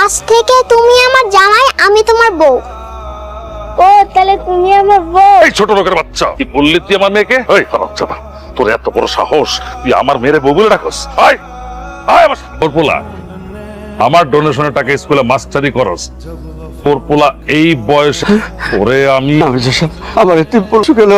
আজ থেকে তুমি আমার জামাই, আমি তোমার বউ। ও তাহলে তুমি আমার বউ? এই ছোট লোকের বাচ্চা, কি বললি তুই আমার মেয়েকে? এই বাচ্চাটা, তোর এত বড় সাহস, তুই আমার মেয়ের বউ বলে রাখস? আয় আয় আমার তোর পোলা, আমার ডোনেশনের টাকা স্কুলে মাস্টারি করস। তোর পোলা এই বয়সে ওরে আমি আমার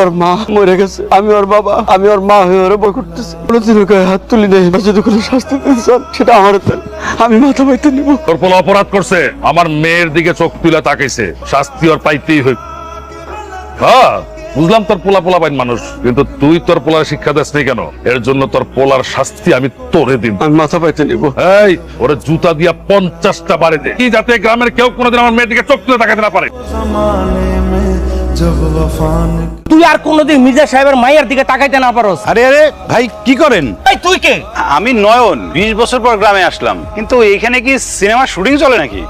ওর মা মরে গেছে, আমি ওর বাবা, আমি ওর মা হয়ে ওরে বই করতেছি। কোনোদিন ওকে হাত তুলি নেই, যদি কোনো শাস্তি দিতে চান সেটা আমার তেল, আমি মাথা পাইতে নিব। তোর পোলা অপরাধ করছে, আমার মেয়ের দিকে চোখ তুলে তাকাইছে, শাস্তি ওর পাইতেই হইব। হ্যাঁ বুঝলাম তোর পোলা পোলা পাইন মানুষ, কিন্তু তুই তোর পোলার শিক্ষা দিস নি কেন? এর জন্য তোর পোলার শাস্তি আমি তোরে দিব। আমি মাথা পাইতে নিব। এই ওরে জুতা দিয়া 50টা বাড়ি দে, কি যাতে গ্রামের কেউ কোনোদিন আমার মেয়ের দিকে চোখ তুলে তাকাতে না পারে। তুই আর কোনোদিন মির্জা সাহেবের মায়ের দিকে তাকাইতে না পারোস। আরে আরে ভাই কি করেন? এই তুই কে? আমি নয়ন, 20 বছর পর গ্রামে আসলাম, কিন্তু এইখানে কি সিনেমা শুটিং চলে নাকি?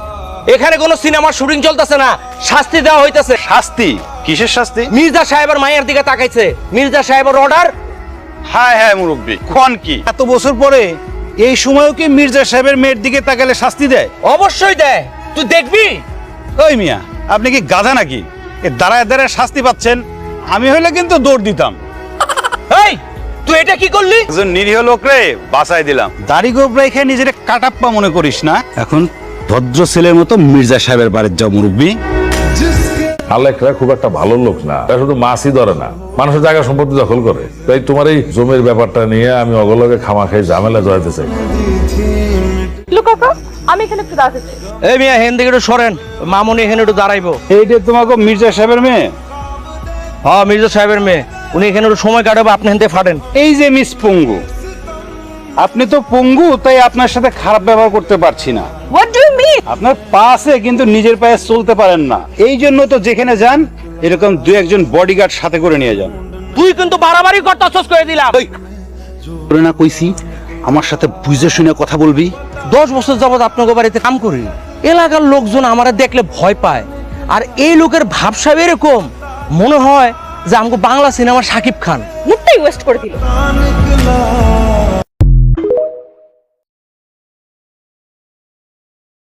এখানে কোনো সিনেমার শুটিং চলতেছে না, শাস্তি দেওয়া হইতেছে। শাস্তি? কিসের শাস্তি? মির্জা সাহেবের মায়ের দিকে তাকাইছে, মির্জা সাহেবের অর্ডার। হায় হায় মুরব্বি, কোন কি এত বছর পরে এই সময়ও কি মির্জা সাহেবের মেয়ের দিকে তাকালে শাস্তি দেয়? অবশ্যই দেয়, তুই দেখবি। ওই মিয়া, আপনি কি গাধা নাকি? এ দাঁড়ায় দাঁড়ায় শাস্তি পাচ্ছেন, আমি হলে কিন্তু দৌড় দিতাম। এই তুই এটা কি করলি? একজন নিরীহ লোক রে বাঁচাই দিলাম। দাড়ি গোপ রেখে নিজের কাটাপ্পা মনে করিস না। এখন ভদ্র ছেলের মতো মির্জা সাহেবের বাড়ির যাও মুরব্বি। আলেকরা খুব একটা ভালো লোক না, তারা শুধু মাছই ধরে না, মানুষের জায়গা সম্পত্তি দখল করে। তাই তোমার এই জমির ব্যাপারটা নিয়ে আমি অগলগে খামাখাই ঝামেলা জড়াইতে চাই। কাকা, আমি এখানে একটু দাঁড়াতে। এই মিয়া হেন দিকে একটু সরেন, মামুনি এখানে একটু দাঁড়াইবো। এইটা তোমাকে মির্জা সাহেবের মেয়ে? হ্যাঁ মির্জা সাহেবের মেয়ে, উনি এখানে একটু সময় কাটাবো, আপনি হেনতে ফাটেন। এই যে মিস পঙ্গু, আপনি তো পঙ্গু, তাই আপনার সাথে খারাপ ব্যবহার করতে পারছি না। What do you mean? আপনার পা আছে কিন্তু নিজের পায়ে চলতে পারেন না, এই জন্য তো যেখানে যান এরকম দু একজন বডিগার্ড সাথে করে নিয়ে যান। তুই কিন্তু বাড়াবাড়ি করতেছস করে দিলাম। তোরে না কইছি আমার সাথে বুঝে শুনে কথা বলবি? 10 বছর যাবত আপনাকে বাড়িতে কাম করি, এলাকার লোকজন আমারে দেখলে ভয় পায়। আর এই লোকের ভাবসা এরকম, মনে হয় যে আমাকে বাংলা সিনেমার শাকিব খান। মুখটাই ওয়েস্ট করে দিল।